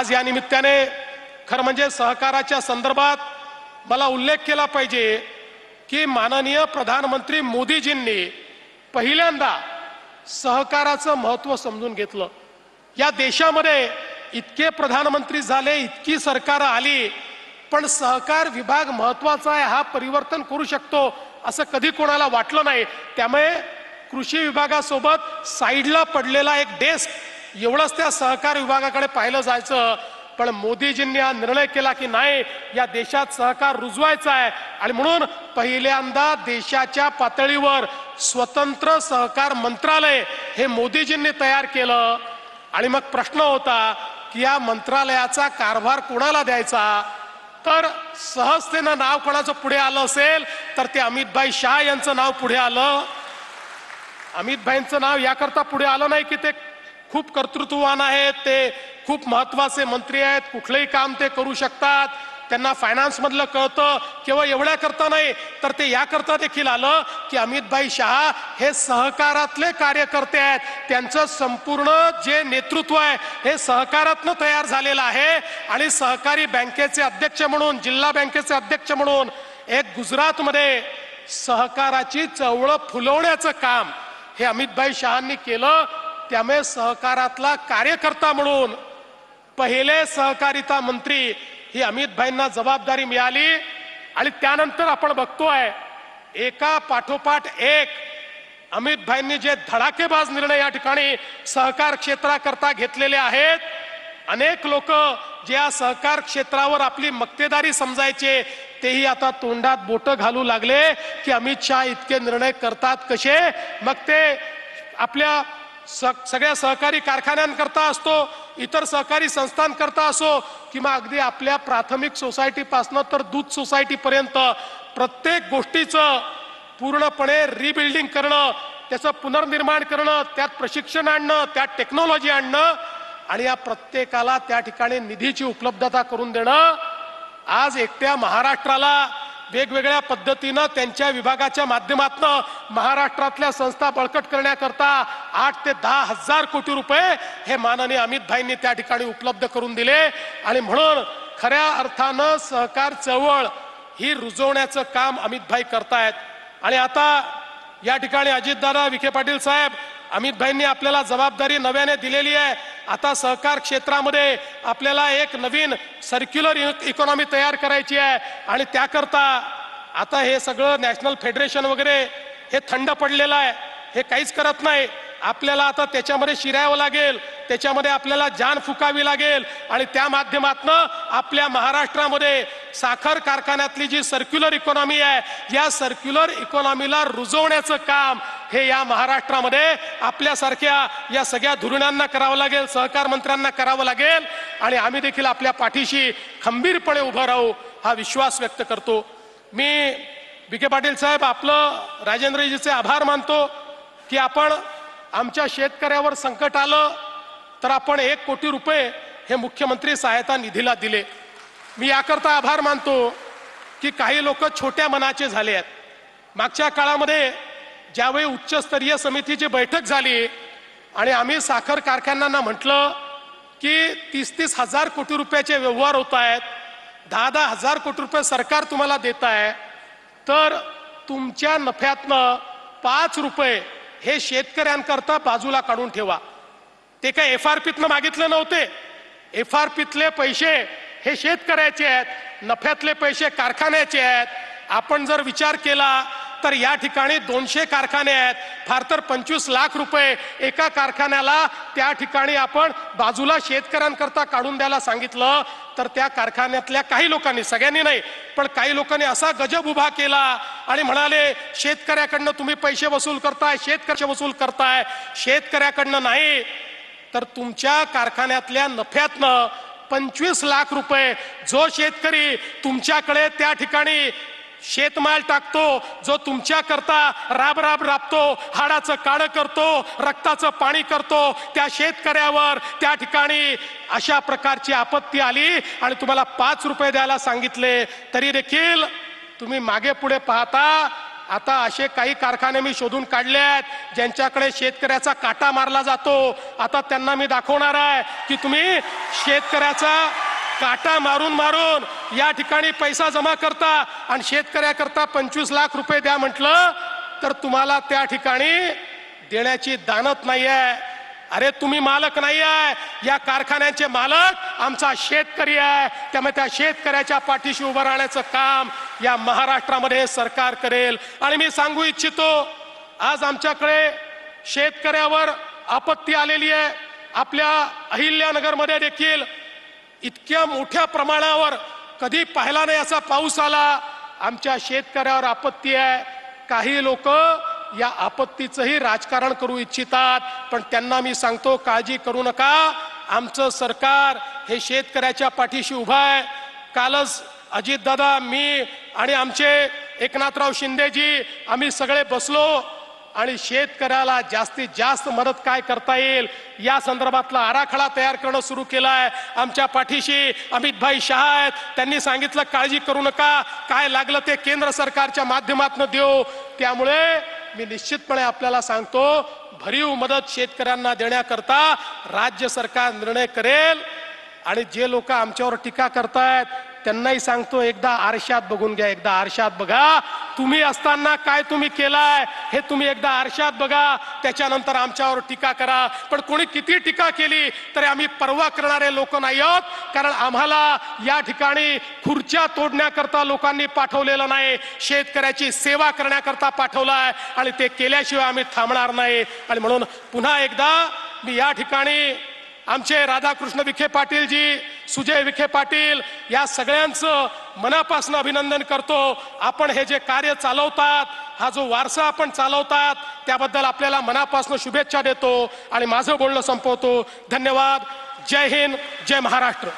आज या निमित्ताने खरं म्हणजे सहकाराच्या संदर्भात मला उल्लेख केला पाहिजे की माननीय प्रधानमंत्री मोदीजींनी पहिल्यांदा सहकाराचं महत्त्व समजून घेतलं। या देशामध्ये इतके प्रधानमंत्री झाले, इतकी सरकार आली, पण सहकार विभाग महत्त्वाचा आहे, हा परिवर्तन करू शकतो असं कधी कोणाला वाटलं नाही। त्यामुळे कृषी विभागासोबत साईडला पडलेला एक डेस्क एवढंच त्या सहकार विभागाकडे पाहिलं जायचं। पण मोदीजींनी हा निर्णय केला की नाही, या देशात सहकार रुजवायचा आहे आणि म्हणून पहिल्यांदा देशाच्या पातळीवर स्वतंत्र सहकार मंत्रालय हे मोदीजींनी तयार केलं। आणि मग प्रश्न होता की या मंत्रालयाचा कारभार कोणाला द्यायचा, तर सहजतेनं नाव कोणाचं पुढे आलं असेल तर ते अमितभाई शाह यांचं नाव पुढे आलं। अमितभाईंचं नाव याकरता पुढे आलं नाही की ते खूप कर्तृत्ववान आहेत, ते खूप महत्त्वाचे मंत्री आहेत, कुठलंही काम ते करू शकतात, त्यांना फायनान्स मधलं कळतं, केवळ एवढ्या करता नाही तर ते याकरता देखील आलं की अमितभाई शाह हे सहकारातले कार्यकर्ते आहेत, त्यांचं संपूर्ण जे नेतृत्व आहे हे सहकारातनं तयार झालेलं आहे। आणि सहकारी बँकेचे अध्यक्ष म्हणून, जिल्हा बँकेचे अध्यक्ष म्हणून एक गुजरातमध्ये सहकाराची चळवळ फुलवण्याचं काम हे अमितभाई शहांनी केलं। त्यामुळे सहकारातला कार्यकर्ता म्हणून पहिले सहकारिता मंत्री ही अमितभाईंना जबाबदारी मिळाली। आणि त्यानंतर आपण बघतोय एका पाठोपाठ एक अमितभाईंनी जे धडाकेबाज निर्णय या ठिकाणी सहकार क्षेत्राकरता घेतलेले आहेत। अनेक लोक जे या सहकार क्षेत्रावर आपली मक्तेदारी समजायचे तेही आता तोंडात बोटं घालू लागले की अमित शाह इतके निर्णय करतात कसे। मग ते आपल्या सगळ्या सहकारी कारखान्यांकरता असतो, इतर सहकारी संस्थांकरता असो, किंवा अगदी आपल्या प्राथमिक सोसायटीपासून तर दूध सोसायटीपर्यंत प्रत्येक गोष्टीचं पूर्णपणे रिबिल्डिंग करणं, त्याचं पुनर्निर्माण करणं, त्यात प्रशिक्षण आणणं, त्यात टेक्नॉलॉजी आणणं आणि या प्रत्येकाला त्या ठिकाणी निधीची उपलब्धता करून देणं। आज एकट्या महाराष्ट्राला वेगवेगळ्या पद्धतीनं त्यांच्या विभागाच्या माध्यमातून महाराष्ट्रातल्या संस्था बळकट करण्याकरता 8 ते 10 हजार कोटी रुपये हे माननीय अमितभाईंनी त्या ठिकाणी उपलब्ध करून दिले। आणि म्हणून खऱ्या अर्थानं सहकार चळवळ ही रुजवण्याचं काम अमितभाई करतायत। आणि आता या ठिकाणी अजितदादा विखे पाटील साहेब, अमितभाईंनी आपल्याला जबाबदारी नव्याने दिलेली आहे। आता सहकार क्षेत्रामध्ये आपल्याला एक नवीन सर्क्युलर इकॉनॉमी तयार करायची आहे आणि त्याकरता आता हे सगळं नॅशनल फेडरेशन वगैरे हे थंड पडलेलं आहे, हे काहीच करत नाही। आपल्याला आता त्याच्यामध्ये शिरावं लागेल, त्याच्यामध्ये आपल्याला जान फुकावी लागेल आणि त्या माध्यमातनं आपल्या महाराष्ट्रामध्ये साखर कारखान्यातली जी सर्क्युलर इकॉनॉमी आहे या सर्क्युलर इकॉनॉमीला रुजवण्याचं काम हे या महाराष्ट्रामध्ये आपल्यासारख्या या सगळ्या धुरीणांना करावं लागेल, सहकार मंत्र्यांना करावं लागेल। आणि आम्ही देखील आपल्या पाठीशी खंबीरपणे उभं राहू हा विश्वास व्यक्त करतो। मी विखे पाटील साहेब आपलं राजेंद्रजीचे आभार मानतो की आपण आमच्या शेतकऱ्यावर संकट आलं तर आपण 1 कोटी रुपये हे मुख्यमंत्री सहायता निधीला दिले। मी याकरता आभार मानतो की काही लोक छोट्या मनाचे झाले आहेत। मागच्या काळामध्ये ज्यावेळी उच्चस्तरीय समितीची बैठक झाली आणि आम्ही साखर कारखान्यांना म्हटलं की 30-30 हजार कोटी रुपयाचे व्यवहार होत आहेत, 10-10 हजार कोटी रुपये सरकार तुम्हाला देत आहे, तर तुमच्या नफ्यातनं 5 रुपये हे शेतकऱ्यांकरता बाजूला काढून ठेवा। ते काय FRPतनं मागितले नव्हते, FRPतले पैसे हे शेतकऱ्याचे आहेत, नफ्यातले पैसे कारखान्याचे आहेत। आपण जर विचार केला तर या ठिकाणी 200 कारखाने आहेत, फार तर 25 लाख रुपये एका कारखान्याला त्या ठिकाणी आपण बाजूला शेतकऱ्यांकरता काढून द्यायला सांगितलं तर त्या कारखान्यातल्या काही लोकांनी, सगळ्यांनी नाही पण काही लोकांनी असा गजब उभा केला आणि म्हणाले शेतकऱ्याकडनं तुम्ही पैसे वसूल करताय, शेतकऱ्याचे वसूल करताय। शेतकऱ्याकडनं नाही तर तुमच्या कारखान्यातल्या नफ्यातनं 25 लाख रुपये जो शेतकरी तुमच्याकडे त्या ठिकाणी शेतमाल टाकतो, जो तुमच्या करता राब राबतो, हाडाचं काळं करतो, रक्ताचं पाणी करतो, त्या शेतकऱ्यावर त्या ठिकाणी अशा प्रकारची आपत्ती आली आणि तुम्हाला 5 रुपये द्यायला सांगितले तरी देखील तुम्ही मागे पुढे पाहता आता असे काही कारखाने मी शोधून काढले आहेत ज्यांच्याकडे शेतकऱ्याचा काटा मारला जातो। आता त्यांना मी दाखवणार आहे की तुम्ही शेतकऱ्याचा काटा मारून मारून या ठिकाणी पैसा जमा करता आणि शेतकऱ्याकरता 25 लाख रुपये द्या म्हटलं तर तुम्हाला त्या ठिकाणी देण्याची दानत नाही आहे। अरे तुम्ही मालक नाही आहे, या कारखान्याचे मालक आमचा शेतकरी आहे। त्यामुळे त्या शेतकऱ्याच्या पाठीशी उभं राहण्याचं काम या महाराष्ट्रामध्ये सरकार करेल। आणि मी सांगू इच्छितो, आज आमच्याकडे शेतकऱ्यावर आपत्ती आलेली आहे। आपल्या अहिल्यानगरमध्ये देखील इतक्या मोठ्या प्रमाणावर कधी पाहिला नाही असा पाऊस आला। आमच्या शेतकऱ्यावर आपत्ती आहे। काही लोक या आपत्तीचंही राजकारण करू इच्छितात, पण त्यांना मी सांगतो काळजी करू नका, आमचं सरकार हे शेतकऱ्याच्या पाठीशी उभा आहे। कालच अजितदादा, मी आणि आमचे एकनाथराव शिंदेजी आम्ही सगळे बसलो आणि शेतकऱ्याला जास्तीत जास्त मदत काय करता येईल या संदर्भातला आराखडा तयार करणं सुरू केलं आहे। आमच्या पाठीशी अमितभाई शहा आहेत, त्यांनी सांगितलं काळजी करू नका, काय लागलं ते केंद्र सरकारच्या माध्यमातून देऊ। त्यामुळे मी निश्चितपणे आपल्याला सांगतो, भरीव मदत शेतकऱ्यांना देण्याकरता राज्य सरकार निर्णय करेल। आणि जे लोक आमच्यावर टीका करतायत त्यांनाही सांगतो, एकदा आरशात बघून घ्या, एकदा आरशात बघा, तुम्ही असताना काय तुम्ही केलाय हे तुम्ही एकदा आरशात बघा, त्याच्यानंतर आमच्यावर टीका करा। पण कोणी किती टीका केली तरी आम्ही पर्वा करणारे लोक नाही आहोत, कारण आम्हाला या ठिकाणी खुर्च्या तोडण्याकरता लोकांनी पाठवलेलं नाही, शेतकऱ्याची सेवा करण्याकरता पाठवलाय आणि ते केल्याशिवाय आम्ही थांबणार नाही। आणि म्हणून पुन्हा एकदा मी या ठिकाणी आमचे राधाकृष्ण विखे पाटील जी, सुजय विखे पाटील या सगळ्यांचं मनापासून अभिनंदन करतो। आपण हे जे कार्य चालवतात, हा जो वारसा आपण चालवतात, त्याबद्दल आपल्याला मनापासून शुभेच्छा देतो आणि माझं बोलणं संपवतो। धन्यवाद। जय हिंद, जय महाराष्ट्र।